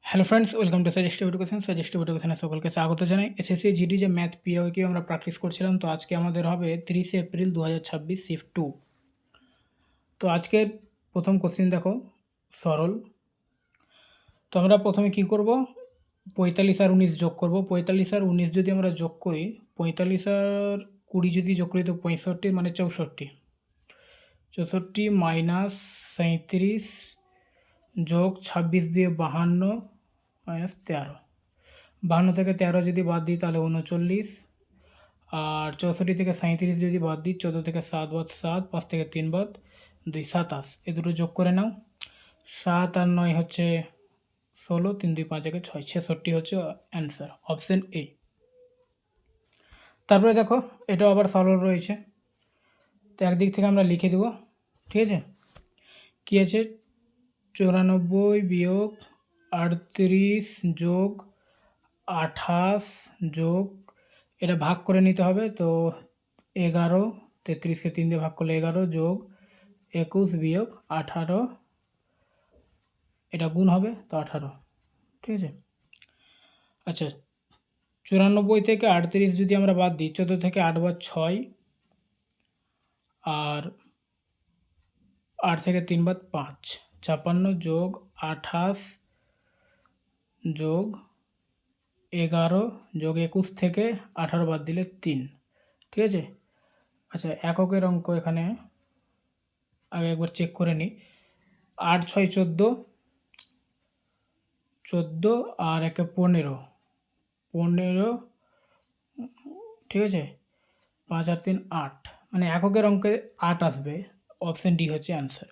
Hello friends, welcome to suggestive education. Suggestive এডুকেশনে সকলকে স্বাগত জানাই। এসএসসি জিডি যে ম্যাথ পিওকে আমরা প্র্যাকটিস করছিলাম, তো আজকে আমাদের হবে 30 এপ্রিল 2026 শিফট 2। তো আজকের প্রথম কোশ্চেন দেখো, সরল। তো আমরা প্রথমে কি করব, 45 আর 19 যোগ করব। 45 আর 19 যদি আমরা যোগ করি, 45 আর 20 যদি যোগ করি তো 65 মানে 64। 64 মাইনাস 37 যোগ 26 দিয়ে 52 মাইনাস 13। 52 থেকে 13 যদি বাদ দিই তাহলে 39। আর 64 থেকে 37 যদি বাদ দিই, 14 থেকে 7 বাদ 7, 5 থেকে 3 বাদ 2, 27। এ দুটো যোগ করে নাও। 7 আর 9 হচ্ছে 16, 3 2 5 একে 6, 66 হচ্ছে অ্যান্সার, অপশন এ। তারপরে দেখো, এটাও আবার সরল রয়েছে, তো একদিক থেকে আমরা লিখে দেবো। ঠিক আছে, কী আছে, 94 বিয়োগ 38 যোগ 28 যোগ, এটা ভাগ করে নিতে হবে। তো 11, 33কে 3 দিয়ে ভাগ করলে 11 যোগ 21 বিয়োগ 18, এটা গুণ হবে তো 18। ঠিক আছে, আচ্ছা 94 থেকে 38 যদি আমরা বাদ দিই, 14 থেকে 8 বাদ 6, আর 8 থেকে 3 বাদ 5, 56 যোগ 28 যোগ 11 যোগ 21 থেকে 18 বাদ দিলে 3। ঠিক আছে, আচ্ছা এককের অঙ্ক এখানে আগে একবার চেক করে নিই। 8 6 14, 14 আর 1 15, 15, ঠিক আছে, 5 আর 3 8, মানে এককের অঙ্কে 8 আসবে, অপশান ডি হচ্ছে অ্যান্সার।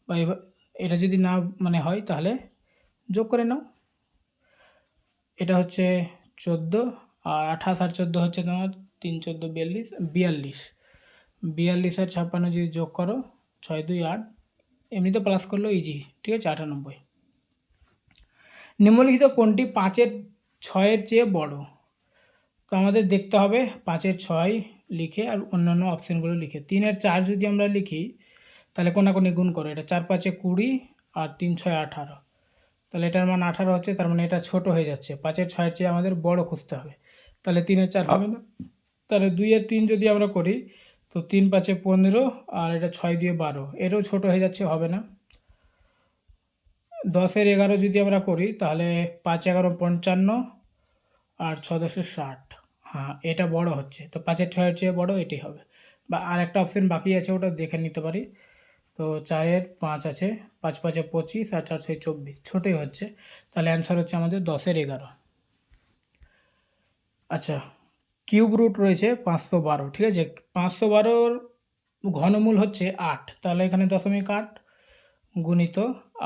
বা এবার এটা যদি না মানে হয় তাহলে যোগ করে নাও। এটা হচ্ছে 14 আর 28 আর 14 হচ্ছে তোমার 3 14 42, 42। 42 আর 56 যদি যোগ করো 6 2 8, এমনিতে প্লাস করলেও ইজি। ঠিক আছে, 98। নিম্নলিখিত কোনটি 5 6 চেয়ে বড়? তো আমাদের দেখতে হবে 5 6 লিখে আর অন্যান্য অপশানগুলো লিখে। 3 4 যদি আমরা লিখি তাহলে কোনাকুনি গুণ করো, এটা 4 5 20 আর 3 6 18, তাহলে এটার মান 18 হচ্ছে, তার মানে এটা ছোট হয়ে যাচ্ছে। 5 6 চেয়ে আমাদের বড় খুঁজতে হবে, তাহলে 3 4 হবে না। তাহলে 2 3 যদি আমরা করি তো 3 5 15 আর এটা 6 দিয়ে 12, এটাও ছোট হয়ে যাচ্ছে, হবে না। 10 11 যদি আমরা করি তাহলে 5 11 55 আর 6 10 60, হ্যাঁ এটা বড় হচ্ছে, তো 5 6 চেয়ে বড় এটাই হবে। বা আর একটা অপশন বাকি আছে, ওটা দেখে নিতে পারি। তো 4 5 আছে, 5 5 25 আর 4 6 24, ছোটোই হচ্ছে, তাহলে অ্যান্সার হচ্ছে আমাদের 10 11। আচ্ছা, কিউব রুট রয়েছে 512। ঠিক আছে, 512-র ঘনমূল হচ্ছে 8, তাহলে এখানে 0.8 গুণিত,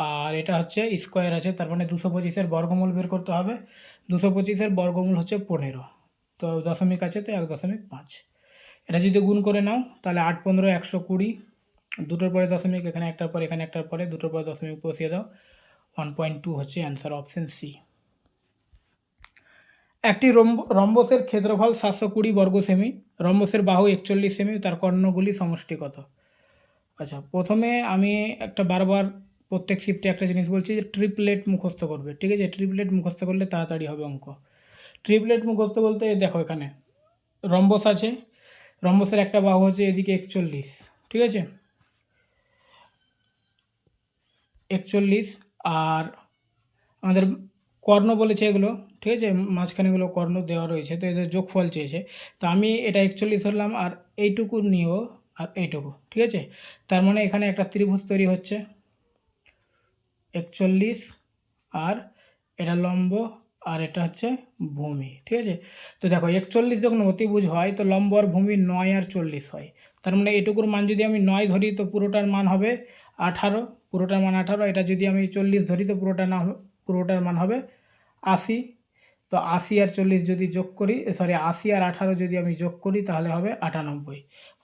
আর এটা হচ্ছে স্কোয়ার আছে, তার মানে 225-এর বর্গমূল বের করতে হবে। 225-এর বর্গমূল হচ্ছে 15, তো দশমিক আছে তো 1.5। এটা যদি গুণ করে নাও তাহলে 8 15 120, দুটোর পরে দশমিক, এখানে একটার পরে এখানে একটার পরে দুটোর পরে দশমিক বসিয়ে দাও, 1.2 হচ্ছে অ্যান্সার, অপশন সি। একটি রম্বসের ক্ষেত্রফল 720 বর্গ সেমি, রম্বসের বাহু 41 সেমি, তার কর্ণগুলি সমষ্টি কত? আচ্ছা, প্রথমে আমি একটা বারবার প্রত্যেক শিফটে একটা জিনিস বলছি যে ট্রিপলেট মুখস্থ করবে। ঠিক আছে, ট্রিপলেট মুখস্থ করলে তাড়াতাড়ি হবে অঙ্ক। ট্রিপলেট মুখস্থ বলতে দেখো, এখানে রম্বস আছে, রম্বসের একটা বাহু হচ্ছে এদিকে 41, ঠিক আছে 41, আর আমাদের কর্ণ বলেছে এগুলো, ঠিক আছে, মাঝখানেগুলো কর্ণ দেওয়া রয়েছে, তো এদের যোগফল চেয়েছে। তো আমি এটা 41 ধরলাম, আর এইটুকু নিও আর এইটুকু, ঠিক আছে, তার মানে এখানে একটা ত্রিভুজ তৈরি হচ্ছে 41, আর এটা লম্ব আর এটা হচ্ছে ভূমি। ঠিক আছে, তো দেখো 41 যখন অতিভুজ হয় তো লম্ব আর ভূমি 9 আর 40 হয়, তার মানে এটুকুর মান যদি আমি 9 ধরি তো পুরোটার মান হবে 18, পুরোটার মান 18। এটা যদি আমি 40 ধরি তো পুরোটার মান হবে 80। তো 80 আর 40 যদি যোগ করি, সরি 80 আর 18 যদি আমি যোগ করি তাহলে হবে 98,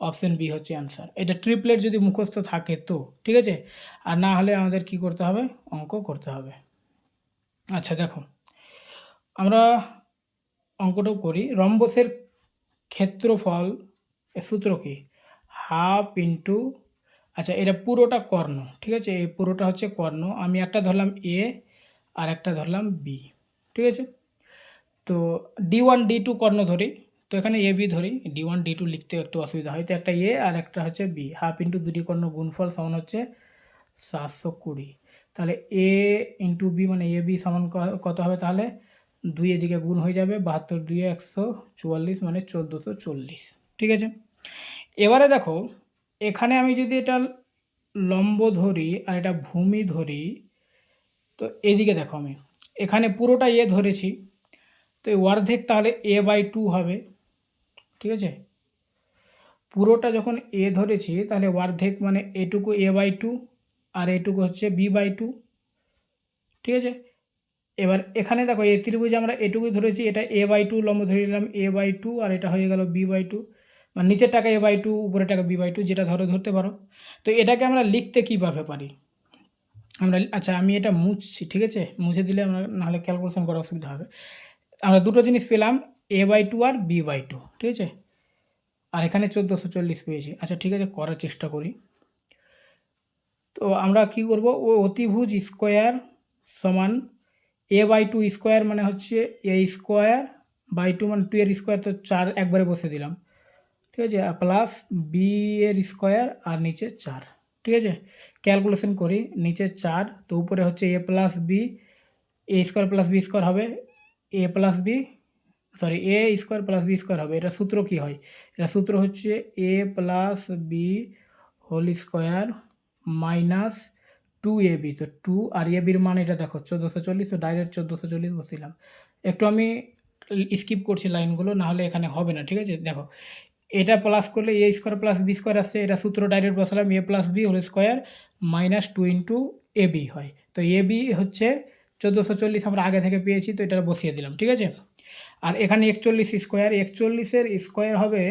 অপশন বি হচ্ছে অ্যান্সার। এটা ট্রিপলেট যদি মুখস্থ থাকে তো, ঠিক আছে, আর না হলে আমাদের কি করতে হবে, অঙ্ক করতে হবে। আচ্ছা দেখো, আমরা অঙ্কটাও করি। রম্বসের ক্ষেত্রফল সূত্র কি, হাফ ইন্টু, আচ্ছা এটা পুরোটা কর্ণ, ঠিক আছে, এই পুরোটা হচ্ছে কর্ণ, আমি একটা ধরলাম এ আর একটা ধরলাম বি, ঠিক আছে। তো D1 D2 কর্ণ ধরি, তো এখানে এ বি ধরি, D1 D2 লিখতে একটু অসুবিধা হয়, তো একটা এ আর একটা হচ্ছে বি, হাফ ইন্টু দুটি কর্ণ গুণফল সমান হচ্ছে 720। তাহলে এ ইন্টু বি মানে এ বি সমান কত হবে, তাহলে 2 এদিকে গুণ হয়ে যাবে, 72 2 144 মানে 1440, ঠিক আছে। এবারে দেখো এখানে আমি যদি এটা লম্ব ধরি আর এটা ভূমি ধরি, তো এদিকে দেখো আমি এখানে পুরোটা এ ধরেছি, তো এই অর্ধেক তাহলে a/2 হবে, ঠিক আছে। পুরোটা যখন এ ধরেছি তাহলে অর্ধেক মানে এটুকু a/2 আর এটুকু হচ্ছে b/2, ঠিক আছে। এবার এখানে দেখো এই ত্রিভুজে আমরা এটুকুই ধরেছি, এটা a/2 লম্ব ধরে নিলাম a/2 আর এটা হয়ে গেল b/2, মানে নিচের টাকা a/2 উপরের টাকা b/2, যেটা ধরতে পারো। তো এটাকে আমরা লিখতে কীভাবে পারি আমরা, আচ্ছা আমি এটা মুছছি, ঠিক আছে, মুছে দিলে আমরা নাহলে ক্যালকুলেশন করা অসুবিধা হবে। আমরা দুটো জিনিস পেলাম, a/2 আর b/2, ঠিক আছে, আর এখানে 1440 পেয়েছি। আচ্ছা ঠিক আছে, করার চেষ্টা করি। তো আমরা কি করব, ও অতিভুজ স্কোয়ার সমান a/2 স্কোয়ার মানে হচ্ছে a স্কোয়ার বাই 2 মানে 2 এর স্কোয়ার, তো 4 একবারে বসে দিলাম, ঠিক আছে, প্লাস বি এর স্কোয়ার আর নিচে 4, ঠিক আছে। ক্যালকুলেশন করি, নিচে 4 তো উপরে হচ্ছে a plus b, a square plus b square হবে a plus b, sorry a square plus b square হবে। এটা সূত্র কি হয়, এটা সূত্র হচ্ছে a plus b whole square minus 2ab, তো 2 আর এ বির মান এটা দেখো 1440, তো ডাইরেক্ট 1440 বসিলাম। একটু আমি স্কিপ করছি লাইনগুলো, নাহলে এখানে হবে না, ঠিক আছে। দেখো এটা প্লাস করলে a square plus b square আসছে, এটা সূত্র ডাইরেক্ট বসালাম, a plus b whole square minus 2 into a b হয়, তো এ বি হচ্ছে 1440 আমরা আগে থেকে পেয়েছি, তো এটা বসিয়ে দিলাম, ঠিক আছে। আর এখানে 41 স্কোয়ার, 41-এর স্কোয়ার হবে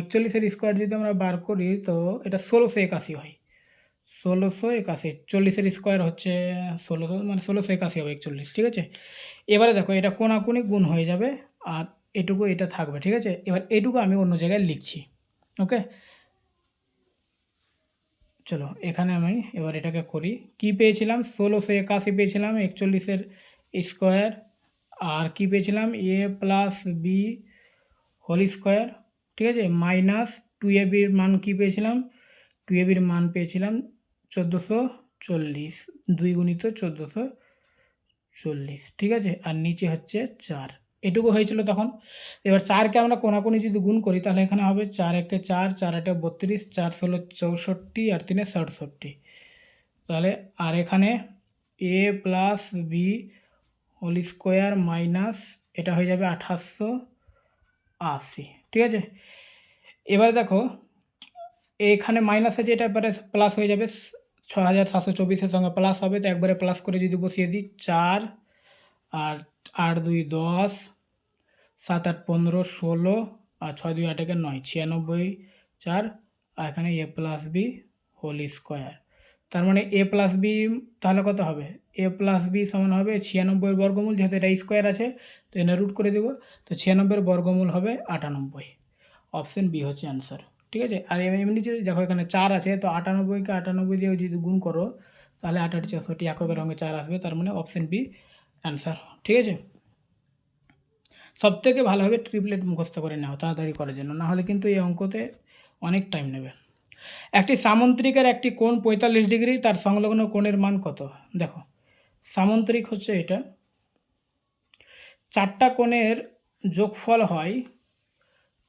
41-এর স্কোয়ার যদি আমরা বার করি তো এটা 1681 হয়, 1681, 40-এর স্কোয়ার হচ্ছে 1600 মানে 1681 হবে 41, ঠিক আছে। এবারে দেখো এটা কোনাকুনি গুণ হয়ে যাবে আর এটুকু এটা থাকবে, ঠিক আছে। এবার এটুকু আমি অন্য জায়গায় লিখছি, ওকে। চলো এখানে আমি এবার এটাকে করি, কি পেয়েছিলাম 1681 পেয়েছিলাম 41-এর স্কোয়ার, আর কি পেয়েছিলাম এ প্লাস বি হোল স্কোয়ার, ঠিক আছে, মাইনাস 2ab-র মান কি পেয়েছিলাম, 2ab-র মান পেয়েছিলাম 1440, 2 গুণিত 1440, ঠিক আছে, আর নিচে হচ্ছে 4, এটুকু হয়েছিল তখন। এবার 4কে আমরা কোনাকুনি যদি গুণ করি তাহলে এখানে হবে 4 একে 4, 4 8 32, 4 16 64 আর 3 67, তাহলে আর এখানে a plus b whole square minus এটা হয়ে যাবে 2880, ঠিক আছে। এবারে দেখো এখানে মাইনাস আছে, এটা এবারে প্লাস হয়ে যাবে, 6724-এর সঙ্গে প্লাস হবে, তো একবারে প্লাস করে যদি বসিয়ে দিই 4 আর 8 2 10, 7 8 15 16 আর 6 2 8 1 9, 96 4, আর এখানে a plus b whole square, তার মানে এ প্লাস বি তাহলে কত হবে, এ প্লাস বি সমান হবে 96-এর বর্গমূল, যেহেতু এটা স্কোয়ার আছে তো এনে রুট করে দেবো, তো 96-এর বর্গমূল হবে 98, অপশন বি হচ্ছে অ্যান্সার, ঠিক আছে। আর এমনি যদি দেখো এখানে 4 আছে, তো 98-কে 98 দিয়ে যদি গুণ করো তাহলে 8 8 64 এককের রঙে 4 আসবে, তার মানে অপশন বি অ্যান্সার, ঠিক আছে। সবথেকে ভালো হবে ট্রিপলেট মুখস্থ করে নাও তাড়াতাড়ি করার জন্য, নাহলে কিন্তু এই অঙ্কতে অনেক টাইম নেবে। একটি সামন্ত্রিকের একটি কোণ 45 ডিগ্রি, তার সংলগ্ন কোণের মান কত, দেখো সামন্ত্রিক হচ্ছে এটা, 4টা কোণের যোগফল হয়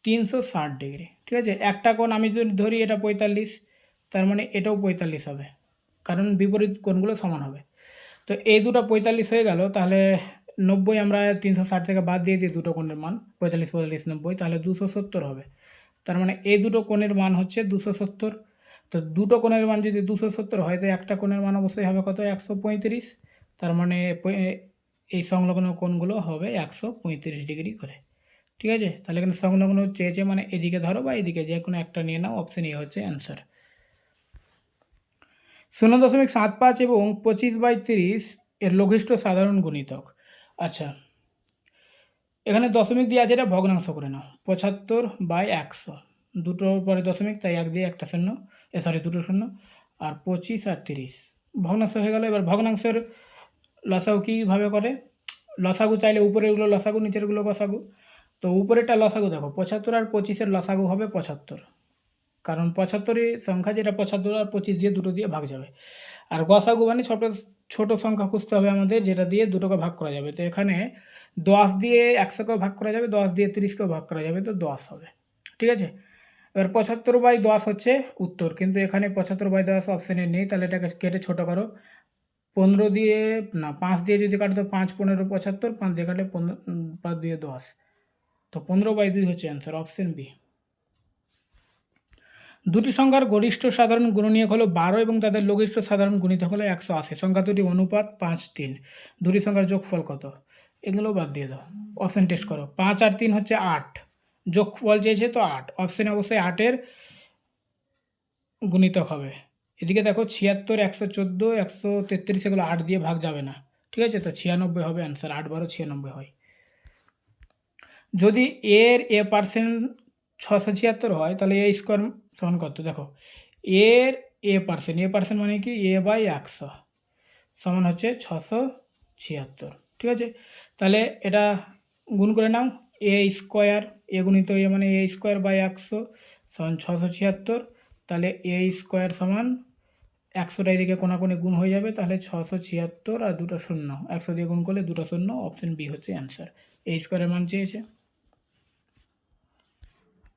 360 ডিগ্রি, ঠিক আছে। একটা কোণ আমি যদি ধরি এটা 45, তার মানে এটাও 45 হবে, কারণ বিপরীত কোণগুলো সমান হবে। তো এই দুটো 45 হয়ে গেল, তাহলে 90 আমরা 360 থেকে বাদ দিয়ে দিই দুটো কোণের মান, 45 45 90, তাহলে 270 হবে, তার মানে এই দুটো কোণের মান হচ্ছে 270। তো দুটো কোণের মান যদি 270 হয় তো একটা কোণের মান অবশ্যই হবে কত, 135, তার মানে এই সংলগ্ন কোণগুলো হবে 135 ডিগ্রি করে, ঠিক আছে। তাহলে এখানে সংলগ্ন চেয়েছে মানে এদিকে ধরো বা এদিকে যে কোনো একটা নিয়ে নাও, অপশন এ হচ্ছে অ্যান্সার। 0.75 এবং 25/30 এর লঘিষ্ঠ সাধারণ গুণিতক, আচ্ছা এখানে দশমিক দিয়ে আছে, এটা ভগ্নাংশ করে নাও, 75/100, দুটোর পরে দশমিক তাই 1 দিয়ে একটা শূন্য, সরি দুটো শূন্য, আর 25 আর 30, ভগ্নাংশ হয়ে গেল। এবার ভগ্নাংশের লসাগু কীভাবে করে, লসাগু চাইলে উপরেরগুলো লসাগু, নিচেরগুলো গসাগু। তো উপরেরটা লসাগু দেখো, 75 আর 25-এর লসাগু হবে 75, কারণ 75ই সংখ্যা, যেটা 75 আর 25 দিয়ে দুটো দিয়ে ভাগ যাবে। আর গসাগু মানে ছোট সংখ্যা খুঁজতে হবে আমাদের, যেটা দিয়ে দুটোকে ভাগ করা যাবে। তো এখানে 10 দিয়ে 100কেও ভাগ করা যাবে, 10 দিয়ে 30কেও ভাগ করা যাবে, তো 10 হবে। ঠিক আছে, এবার 75/10 হচ্ছে উত্তর, কিন্তু এখানে 75/10 অপশানে নেই, তাহলে এটাকে কেটে ছোট করো। 15 দিয়ে না, 5 দিয়ে যদি কাটো তো 5 15 75, 5 দিয়ে কাটলে 5 দিয়ে 10, তো 15/2 হচ্ছে অ্যান্সার, অপশন বি। দুটি সংখ্যার গরিষ্ঠ সাধারণ গুণনীয়ক হলো 12 এবং তাদের লঘিষ্ঠ সাধারণ গুণিতক হলো 180। সংখ্যা দুটি অনুপাত 5-3। দুটি সংখ্যার যোগফল কত? এগুলো বাদ দিয়ে দাও, অপশন টেস্ট করো। 5 আর 3 হচ্ছে 8, যোগফল চেয়েছে তো 8, অপশানে অবশ্যই 8-এর গুণিতক হবে। এদিকে দেখো 76, 114, 133, এগুলো 8 দিয়ে ভাগ যাবে না। ঠিক আছে, তো 96 হবে অ্যান্সার, 8 12 96 হয়। যদি এর a% 676 হয়, তাহলে এ স্কোয়ার সমান কত? দেখো এর a% মানে কি a/100 সমান হচ্ছে 676। ঠিক আছে, তাহলে এটা গুণ করে নাও, এ স্কোয়ার, এ গুণিত এ মানে a স্কোয়ার/100 সমান 676। তাহলে এ স্কোয়ার সমান 100টা এদিকে কোনাকুনি গুণ হয়ে যাবে, তাহলে 676 আর 2টা 0, 100 দিয়ে গুণ করলে 2টা 0, অপশন বি হচ্ছে অ্যান্সার। এ স্কোয়ারের মান চেয়েছে।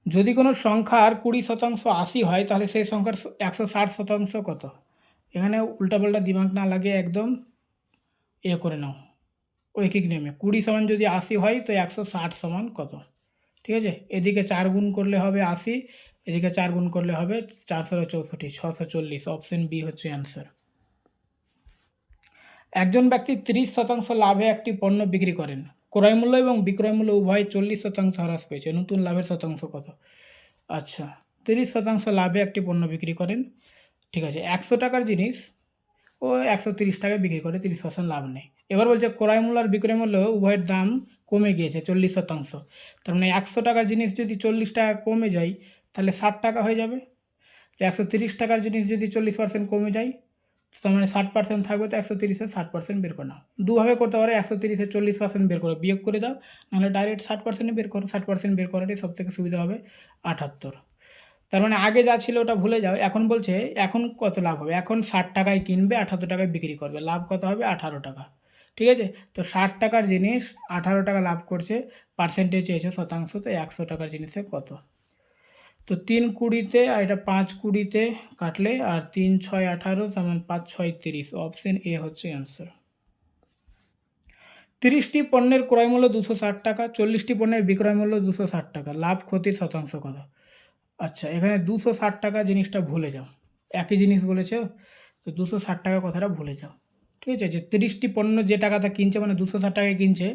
যদি কোনো সংখ্যার 20% 80 হয়, তাহলে সেই সংখ্যার 160% কত? এখানে উল্টাপাল্টা দিমাগ না লাগে, একদম করে নাও ঐকিক নিয়মে। 20 সমান যদি 80 হয়, তো 160 সমান কত? ঠিক আছে, এদিকে 4 গুণ করলে হবে 80, এদিকে 4 গুণ করলে হবে 4 64, 640, অপশন বি হচ্ছে অ্যান্সার। একজন ব্যক্তি 30% লাভে একটি পণ্য বিক্রি করেন, ক্রয় মূল্য এবং বিক্রয় মূল্য উভয় 40% হ্রাস পেয়েছে, নতুন লাভের শতাংশ কত? আচ্ছা, 30% লাভে একটি পণ্য বিক্রি করেন, ঠিক আছে, 100 টাকার জিনিস ও 130 টাকায় বিক্রি করে, 30% লাভ নেই। এবার বলছে ক্রয় মূল্য আর বিক্রয় মূল্য উভয়ের দাম কমে গিয়েছে 40%, তার মানে 100 টাকার জিনিস যদি 40 টাকা কমে যায়, তাহলে 60 টাকা হয়ে যাবে। তো 130 টাকার জিনিস যদি 40% কমে যায়, তার মানে 60% থাকবে, তো 130-এর 60% বের করে নাও। দুভাবে করতে পারো, 130-এর 40% বের করো, বিয়োগ করে দাও, নাহলে ডাইরেক্ট 60% বের করো। 60% বের করাটাই সবথেকে সুবিধা হবে, 78। তার মানে আগে যা ছিল ওটা ভুলে যাও। এখন বলছে এখন কত লাভ হবে, এখন 60 টাকায় কিনবে, 78 টাকায় বিক্রি করবে, লাভ কত হবে? 18 টাকা। ঠিক আছে, তো 60 টাকার জিনিস 18 টাকা লাভ করছে, পার্সেন্টেজ চেয়েছে শতাংশ, তো 100 টাকার জিনিসে কত? তো 3 20-তে আর এটা 5 20-তে কাটলে, আর 3 6 18 সমান 5 6 30, অপশন এ হচ্ছে অ্যান্সার। 30টি পণ্যের ক্রয় মূল্য 260 টাকা, 40টি পণ্যের বিক্রয় মূল্য 260 টাকা, লাভ ক্ষতির শতাংশ কত? আচ্ছা, এখানে 260 টাকা জিনিসটা ভুলে যাও, একই জিনিস বলেছে, তো 260 টাকা কথাটা ভুলে যাও। ঠিক আছে, যে 30টি পণ্য যে টাকাটা কিনছে মানে 260 টাকায় কিনছে,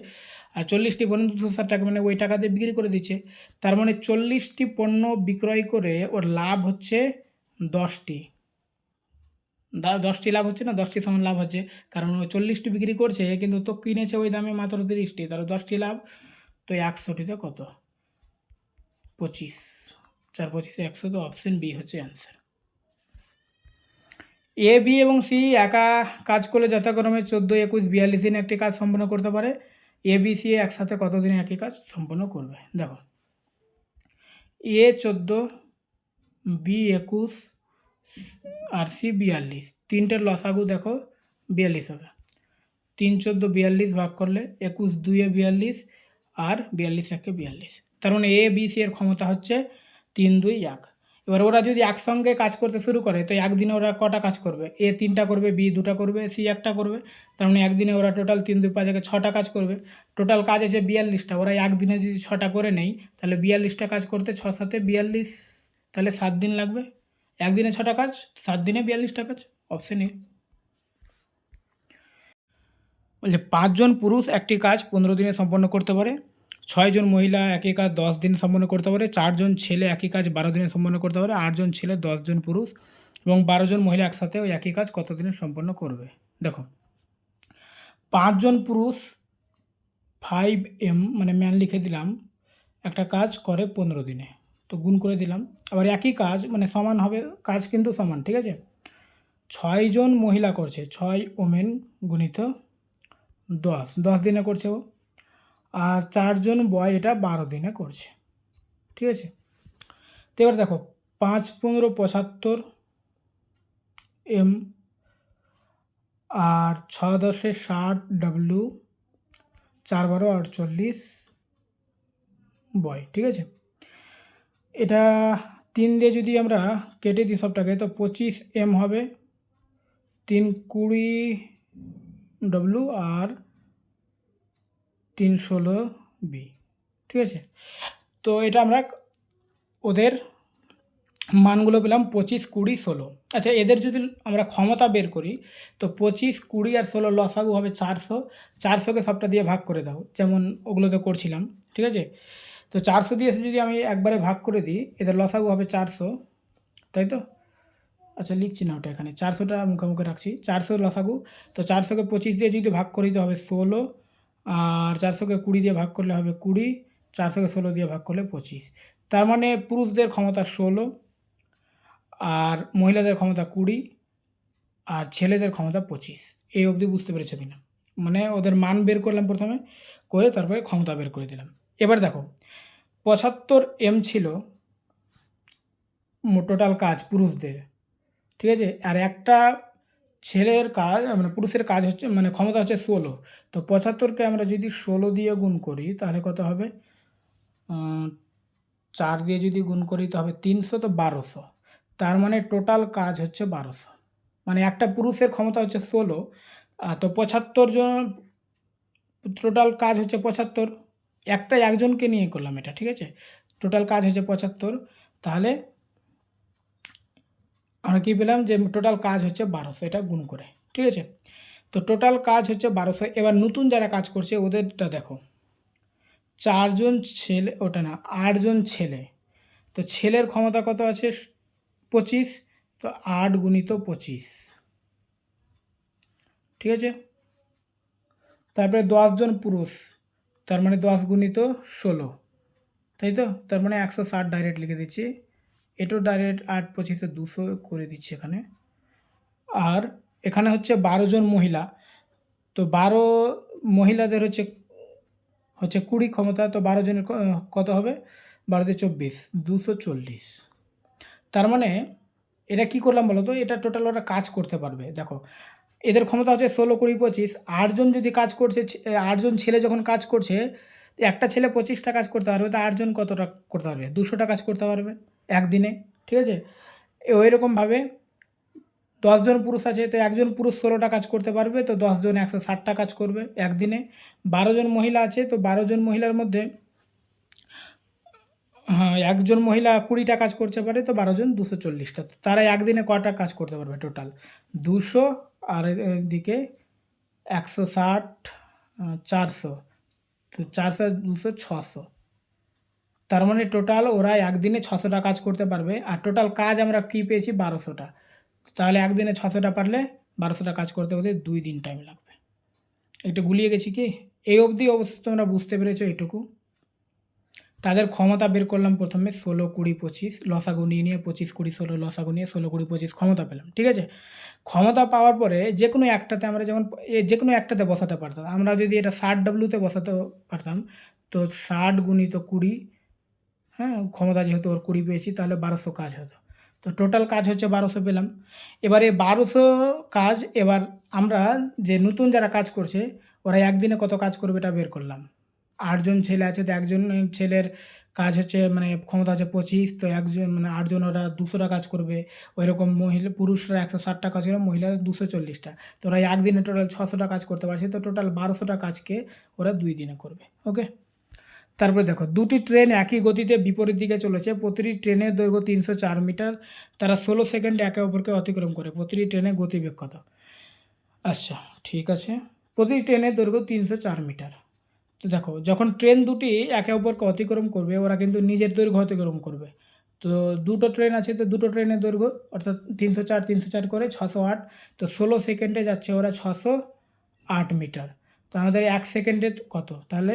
আর 40টি পণ্য 260 টাকা মানে ওই টাকাতে বিক্রি করে দিচ্ছে। তার মানে 40টি পণ্য বিক্রয় করে ওর লাভ হচ্ছে 10টি। 10টি লাভ হচ্ছে না, 10টি সমান লাভ হচ্ছে, কারণ ওই 40টি বিক্রি করছে, কিন্তু তো কিনেছে ওই দামে মাত্র 30টি, তার 10টি লাভ, তো 100টিতে কত? 25, 4 25 100, তো অপশন বি হচ্ছে অ্যান্সার। এ বি এবং সি একা কাজ করলে যথাক্রমে 14 21 42 দিনে একটি কাজ সম্পন্ন করতে পারে, এ বি সি একসাথে কত দিনে একই কাজ সম্পন্ন করবে? দেখো এ 14, বি 21 আর সি 42, তিনটের লসাগু দেখো 42 হবে। 3 14 42 ভাগ করলে 21 2 42 আর 42 1 42, তার মানে এ বি সি এর ক্ষমতা হচ্ছে 3 2 1। এবার ওরা যদি একসঙ্গে কাজ করতে শুরু করে, তো একদিনে ওরা কটা কাজ করবে? এ 3টা করবে, বি 2টা করবে, সি 1টা করবে, তার মানে একদিনে ওরা টোটাল 3 2 5 6টা কাজ করবে। টোটাল কাজ আছে 42টা, ওরা একদিনে যদি 6টা করে নেই, তাহলে 42টা কাজ করতে 6 7 42, তাহলে 7 দিন লাগবে। একদিনে 6টা কাজ, 7 দিনে 42টা কাজ, অপশন এ। বলছে 5 জন পুরুষ একটি কাজ 15 দিনে সম্পন্ন করতে পারে, 6 জন মহিলা একই কাজ 10 দিনে সম্পন্ন করতে পারে, 4 জন ছেলে একই কাজ 12 দিনে সম্পন্ন করতে পারে, 8 জন ছেলে 10 জন পুরুষ এবং 12 জন মহিলা একসাথে ওই একই কাজ কত দিনে সম্পন্ন করবে? দেখো 5 জন পুরুষ 5m মানে ম্যান লিখে দিলাম, একটা কাজ করে 15 দিনে, তো গুণ করে দিলাম, আবার একই কাজ মানে সমান হবে, কাজ কিন্তু সমান, ঠিক আছে, 6 জন মহিলা করছে, 6 ওমেন গুণিত 10 দিনে করছে ও। আর 4 জন বয় এটা 12 দিনে করছে, ঠিক আছে। তো এবার দেখো 5 15 75 এম, আর 6 10 60 ডাব্লু, 4 12 48 বয়, ঠিক আছে। এটা 3 দিয়ে যদি আমরা কেটে দিই সবটাকে, তো 25 এম হবে, 3 20 ডব্লু আর 3 16 বি, ঠিক আছে। তো এটা আমরা ওদের মানগুলো পেলাম 25 20 16। আচ্ছা, এদের যদি আমরা ক্ষমতা বের করি, তো 25 20 আর 16 লসাগু হবে 400। 400কে সবটা দিয়ে ভাগ করে দাও, যেমন ওগুলোতে করছিলাম, ঠিক আছে। তো 400 দিয়ে যদি আমি একবারে ভাগ করে দিই, এদের লসাগু হবে 400, তাই তো। আচ্ছা, লিখছি না ওটা, এখানে 400টা মুখে রাখছি, 400 লসাগু। তো 400কে 25 দিয়ে যদি ভাগ করি তো হবে 16, আর 400কে 20 দিয়ে ভাগ করলে হবে 20, 400কে 16 দিয়ে ভাগ করলে 25। তার মানে পুরুষদের ক্ষমতা 16, আর মহিলাদের ক্ষমতা 20, আর ছেলেদের ক্ষমতা 25। এই অবধি বুঝতে পেরেছো কিনা? মানে ওদের মান বের করলাম প্রথমে, করে তারপরে ক্ষমতা বের করে দিলাম। এবার দেখো 75 এম ছিল টোটাল কাজ পুরুষদের, ঠিক আছে। আর একটা ছেলের কাজ মানে পুরুষের কাজ হচ্ছে মানে ক্ষমতা হচ্ছে 16। তো 75কে আমরা যদি 16 দিয়ে গুণ করি তাহলে কত হবে? 4 দিয়ে যদি গুণ করি তো হবে 300, তো 1200। তার মানে টোটাল কাজ হচ্ছে 1200। মানে একটা পুরুষের ক্ষমতা হচ্ছে 16, তো 75 জন, টোটাল কাজ হচ্ছে 75। একজনকে নিয়ে করলাম এটা, ঠিক আছে। টোটাল কাজ হচ্ছে 75, তাহলে আমরা কী পেলাম যে টোটাল কাজ হচ্ছে 1200, এটা গুণ করে, ঠিক আছে। তো টোটাল কাজ হচ্ছে 1200। এবার নতুন যারা কাজ করছে ওদেরটা দেখো, 4 জন ছেলে, ওটা না, 8 জন ছেলে। তো ছেলের ক্ষমতা কত আছে? 25। তো 8 গুণিত 25, ঠিক আছে। তারপরে 10 জন পুরুষ, তার মানে 10 গুণিত 16, তাই তো। তার মানে 160 ডাইরেক্ট লিখে দিচ্ছি, এটাও ডাইরেক্ট 8 25 200 করে দিচ্ছি এখানে। আর এখানে হচ্ছে 12 জন মহিলা, তো 12 মহিলাদের হচ্ছে 20 ক্ষমতা। তো 12 জনের কত হবে? 12 দিয়ে 24, 240। তার মানে এটা কি করলাম বলো তো, এটা টোটাল ওরা কাজ করতে পারবে। দেখো এদের ক্ষমতা হচ্ছে 16 20 25। 8 জন যদি কাজ করছে, 8 জন ছেলে যখন কাজ করছে, একটা ছেলে 25টা কাজ করতে পারবে, তো 8 জন কতটা করতে পারবে? 200টা কাজ করতে পারবে একদিনে, ঠিক আছে। ওই রকমভাবে 10 জন পুরুষ আছে, তো একজন পুরুষ 16টা কাজ করতে পারবে, তো 10 জন 160টা কাজ করবে একদিনে। 12 জন মহিলা আছে, তো 12 জন মহিলার মধ্যে হ্যাঁ, একজন মহিলা 20টা কাজ করতে পারে, তো 12 জন 240টা। তারা একদিনে কটা কাজ করতে পারবে? টোটাল 200, আর এদিকে 160, 400, তো 400 200 600। তার মানে টোটাল ওরা একদিনে 600টা কাজ করতে পারবে। আর টোটাল কাজ আমরা কী পেয়েছি? 1200টা। তাহলে একদিনে 600টা পারলে 1200টা কাজ করতে হতে 2 দিন টাইম লাগবে। একটু গুলিয়ে গেছি কি? এই অবধি অবশ্য তোমরা বুঝতে পেরেছো এইটুকু। তাদের ক্ষমতা বের করলাম প্রথমে 16 20 25, লসাগু নিয়ে 25 20 16 লসাগু নিয়ে 16 20 25 ক্ষমতা পেলাম, ঠিক আছে। ক্ষমতা পাওয়ার পরে যে কোনো একটাতে আমরা যেমন যে কোনো একটাতে বসাতে পারতাম। আমরা যদি এটা 60 ডাব্লুতে বসাতে পারতাম, তো 60 গুণিত 20, হ্যাঁ, ক্ষমতা যেহেতু ওর 20 পেয়েছি, তাহলে 1200 কাজ হতো। তো টোটাল কাজ হচ্ছে 1200 পেলাম। এবারে 1200 কাজ, এবার আমরা যে নতুন যারা কাজ করছে ওরা একদিনে কত কাজ করবে এটা বের করলাম। 8 জন ছেলে আছে, তো একজন ছেলের কাজ হচ্ছে মানে ক্ষমতা হচ্ছে 25, তো একজন মানে 8 জন ওরা 200টা কাজ করবে। ওইরকম পুরুষরা 160টা কাজ করবে, মহিলারা 240টা। তো ওরা একদিনে টোটাল 600টা কাজ করতে পারছে, তো টোটাল 1200টা কাজকে ওরা 2 দিনে করবে, ওকে। তারপরে দেখো দুটি ট্রেন একই গতিতে বিপরীত দিকে চলেছে, প্রতিটি ট্রেনের দৈর্ঘ্য 304 মিটার, তারা 16 সেকেন্ডে একে অপরকে অতিক্রম করে, প্রতিটি ট্রেনের গতিবেগ কত? আচ্ছা, ঠিক আছে। প্রতিটি ট্রেনের দৈর্ঘ্য 304 মিটার। তো দেখো যখন ট্রেন দুটি একে অপরকে অতিক্রম করবে ওরা কিন্তু নিজের দৈর্ঘ্য অতিক্রম করবে। তো দুটো ট্রেন আছে, তো দুটো ট্রেনের দৈর্ঘ্য অর্থাৎ 304 304 করে 608, তো 16 সেকেন্ডে যাচ্ছে ওরা 608 মিটার। তো আমাদের 1 সেকেন্ডে কত? তাহলে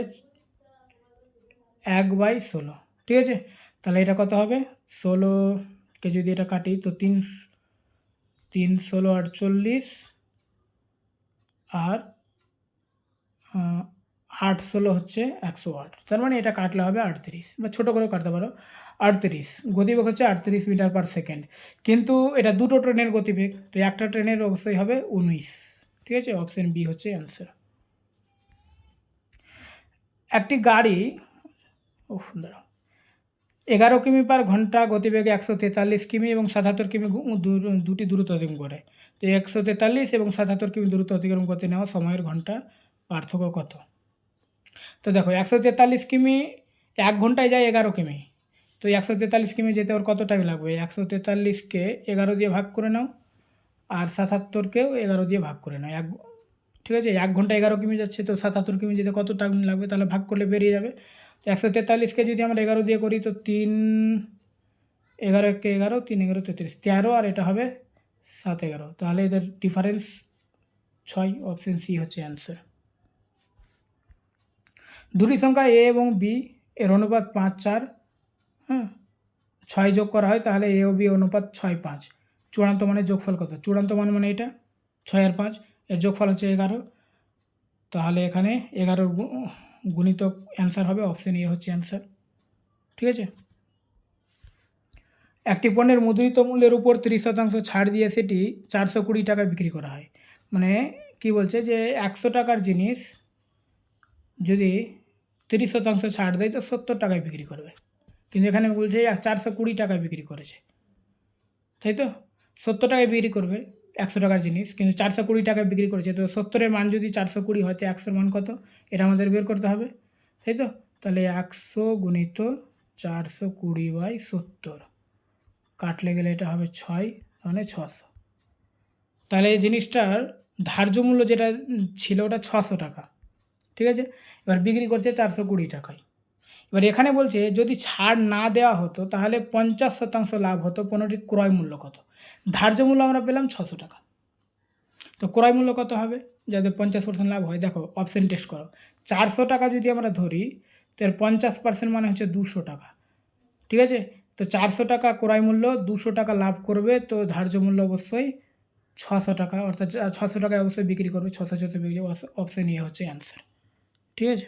1/16, ঠিক আছে। তাহলে এটা কত হবে? 16কে যদি এটা কাটি তো 3 16 48 আর 8 16 হচ্ছে 108, তার মানে এটা কাটলে হবে 38, বা ছোটো করেও কাটতে পারো 38। গতিবেগ হচ্ছে 38 মিটার পার সেকেন্ড, কিন্তু এটা দুটো ট্রেনের গতিবেগ, তো একটা ট্রেনের অবশ্যই হবে 19। ঠিক আছে, অপশন বি হচ্ছে অ্যান্সার। একটি গাড়ি দাঁড়াও 11 কিমি পার ঘন্টা গতিবেগে 143 কিমি এবং 77 কিমি দুটি দূরত্ব অতিক্রম করে। তো 143 এবং 77 কিমি দূরত্ব অতিক্রম করতে নেওয়া সময়ের ঘন্টা পার্থক্য কত? তো দেখো 143 কিমি 1 ঘন্টায় যায় 11 কিমি, তো 143 কিমি যেতে ওর কত টাইম লাগবে? 143কে 11 দিয়ে ভাগ করে নাও, আর 77কেও 11 দিয়ে ভাগ করে নাও। ঠিক আছে, 1 ঘন্টা 11 কিমি যাচ্ছে, তো 77 কিমি যেতে কত টাইম লাগবে? তাহলে ভাগ করলে বেরিয়ে যাবে। তো 143কে যদি আমরা 11 দিয়ে করি, তো 3 11 1 11, 3 11 33, 13, আর এটা হবে 7 11, তাহলে এদের ডিফারেন্স 6। অপশন সি হচ্ছে অ্যান্সার। দুটি সংখ্যা এ এবং বি এর অনুপাত 5 4, হ্যাঁ 6 যোগ করা হয়, তাহলে এ ও বি অনুপাত 6 5। চূড়ান্ত মানের যোগফল কত? চূড়ান্ত মান মানে এটা 6 আর 5, এর যোগফল হচ্ছে 11, তাহলে এখানে 11 গুণিতক অ্যান্সার হবে, অপশন এ হচ্ছে অ্যান্সার। ঠিক আছে, একটি পণ্যের মুদ্রিত মূল্যের উপর 30% ছাড় দিয়ে সেটি 420 টাকায় বিক্রি করা হয়। মানে কি বলছে যে 100 টাকার জিনিস যদি 30% ছাড় দেয় তো 70 টাকায় বিক্রি করবে, কিন্তু এখানে বলছে 420 টাকায় বিক্রি করেছে, তাই তো? 70 টাকায় বিক্রি করবে 100 টাকার জিনিস, কিন্তু 420 টাকায় বিক্রি করেছে, তো 70-এর মান যদি 420 হয় তো 100-এর মান কত? এটা আমাদের বের করতে হবে, তাই তো? তাহলে 100 গুণিত 420/70, কাটলে গেলে এটা হবে 6, মানে 600। তাহলে এই জিনিসটার ধার্য মূল্য যেটা ছিল ওটা 600 টাকা, ঠিক আছে? এবার বিক্রি করছে 420 টাকায়। এবার এখানে বলছে যদি ছাড় না দেওয়া হতো তাহলে 50% লাভ হতো, পণ্যটির ক্রয় মূল্য কত? ধার্য মূল্য আমরা পেলাম 600 টাকা, তো ক্রয় মূল্য কত হবে যাতে 50% লাভ হয়? দেখো অপশন টেস্ট করো। 400 টাকা যদি আমরা ধরি, তো এর 50% মানে হচ্ছে 200 টাকা, ঠিক আছে? তো 400 টাকা ক্রয় মূল্য, 200 টাকা লাভ করবে, তো ধার্য মূল্য অবশ্যই 600 টাকা, অর্থাৎ 600 টাকায় অবশ্যই বিক্রি করবে, 600 যত বিক্রি, অপশন এ হচ্ছে অ্যান্সার। ঠিক আছে,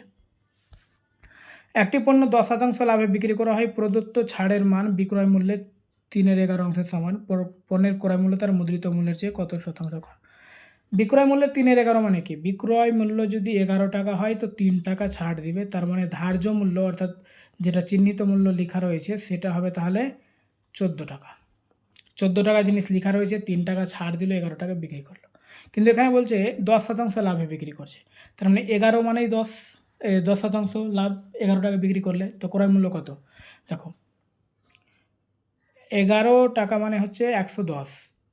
একটি পণ্য 10% লাভে বিক্রি করা হয়, প্রদত্ত ছাড়ের মান বিক্রয় মূল্যের 3/11 সমান, পণ্যের ক্রয় মূল্য তার মুদ্রিত মূল্যের চেয়ে কত শতাংশ কম? বিক্রয় মূল্যের 3/11 মানে কি? বিক্রয় মূল্য যদি 11 টাকা হয় তো 3 টাকা ছাড় দিবে, তার মানে ধার্য মূল্য অর্থাৎ যেটা চিহ্নিত মূল্য লেখা রয়েছে সেটা হবে তাহলে 14 টাকা। 14 টাকা জিনিস লেখা রয়েছে, 3 টাকা ছাড় দিল, 11 টাকা বিক্রি করলো, কিন্তু এখানে বলছে 10% লাভে বিক্রি করছে, তার মানে 11 মানেই 10% লাভ, 11 টাকা বিক্রি করলে, তো ক্রয় মূল্য কত? দেখো 11 টাকা মানে হচ্ছে 110,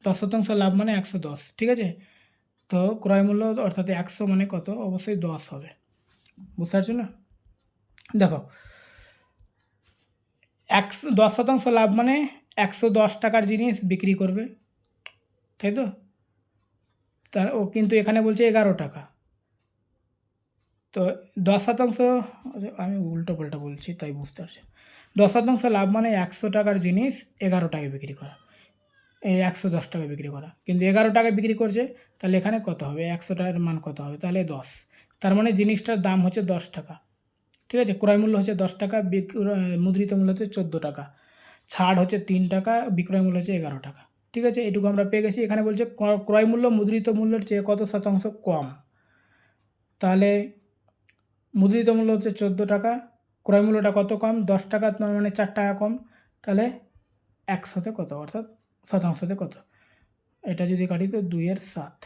10% লাভ মানে 110, ঠিক আছে? তো ক্রয় মূল্য অর্থাৎ 100 মানে কত? অবশ্যই 10 হবে, বুঝতে পারছো না? দেখো 10% লাভ মানে 110 টাকার জিনিস বিক্রি করবে, তাই তো? তার ও কিন্তু এখানে বলছে 11 টাকা, তো 10%, আমি উল্টো পাল্টা বলছি তাই বুঝতে পারছি। 10% লাভ মানে 100 টাকার জিনিস 11 টাকায় বিক্রি করা, এই 110 টাকায় বিক্রি করা, কিন্তু 11 টাকায় বিক্রি করছে, তাহলে এখানে কত হবে? 100 টাকার মান কত হবে? তাহলে 10, তার মানে জিনিসটার দাম হচ্ছে 10 টাকা, ঠিক আছে? ক্রয় মূল্য হচ্ছে 10 টাকা, মুদ্রিত মূল্য হচ্ছে 14 টাকা, ছাড় হচ্ছে 3 টাকা, বিক্রয় মূল্য হচ্ছে 11 টাকা, ঠিক আছে? এটুকু আমরা পেয়ে গেছি। এখানে বলছে ক্রয় মূল্য মুদ্রিত মূল্যের চেয়ে কত শতাংশ কম, তাহলে মুদ্রিত মূল্য হচ্ছে 14 টাকা, ক্রয় মূল্যটা কত কম? 10 টাকা, মানে 4 টাকা কম, তাহলে 100-তে কত, অর্থাৎ শতাংশতে কত? এটা যদি কাটি তো 2 এর 7,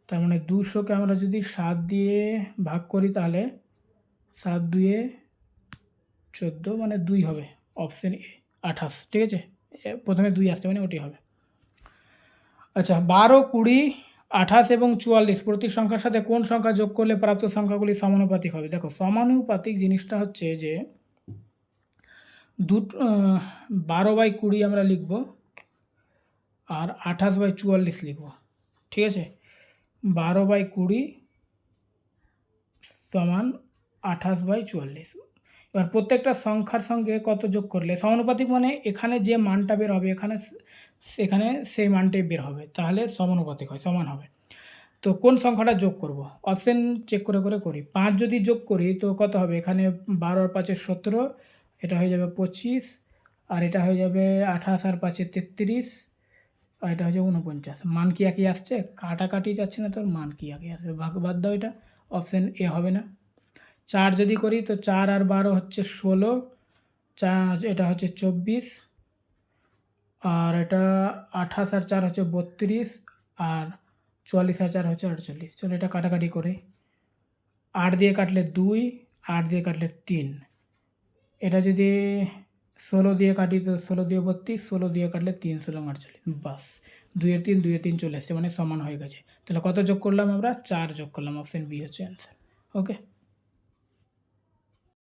তার মানে 200-কে আমরা যদি 7 দিয়ে ভাগ করি তাহলে 7 2 14, মানে 2 হবে, অপশন এ 28, ঠিক আছে? প্রথমে 2 আসতে মানে ওটি হবে। আচ্ছা 12 20 28 এবং 44 প্রতি সংখ্যার সাথে কোন সংখ্যা যোগ করলে প্রাপ্ত সংখ্যাগুলি সমানুপাতিক হবে? দেখো সমানুপাতিক জিনিসটা হচ্ছে যে 12/20 আমরা লিখব আর 28/44 লিখব, ঠিক আছে? 12/20 সমান 28/44। এবার প্রত্যেকটা সংখ্যার সঙ্গে কত যোগ করলে সমানুপাতিক, মানে এখানে যে মানটা বের হবে এখানে সেখানে সেই মানটাই বের হবে, তাহলে সমানুপাতিক হয়, সমান হবে। তো কোন সংখ্যাটা যোগ করব? অপশন চেক করে করি। 5 যদি যোগ করি তো কত হবে? এখানে 12 আর 5 এ 17, এটা হয়ে যাবে 25, আর এটা হয়ে যাবে 28 আর 5 এ 33, আর এটা হচ্ছে 49। মান কি একই আসছে? কাটাকাটি যাচ্ছে না, তোর মান কি একই আসবে? বাদ দাও এটা, অপশন এ হবে না। 4 যদি করি তো 4 আর 12 হচ্ছে 16, এটা হচ্ছে 24, আর এটা 28 আর 4 হচ্ছে 32, আর 44 আর 4 হচ্ছে 48। চলো এটা কাটাকাটি করে, 8 দিয়ে কাটলে 2, 8 দিয়ে কাটলে 3, এটা যদি 16 দিয়ে কাটি তো 16 দিয়ে 32, 16 দিয়ে কাটলে 3 16 48, বাস 2 এর 3 2 এর 3 চলে এসছে, মানে সমান হয়ে গেছে। তাহলে কত যোগ করলাম আমরা? 4 যোগ করলাম, অপশন বি হচ্ছে অ্যান্সার। ওকে।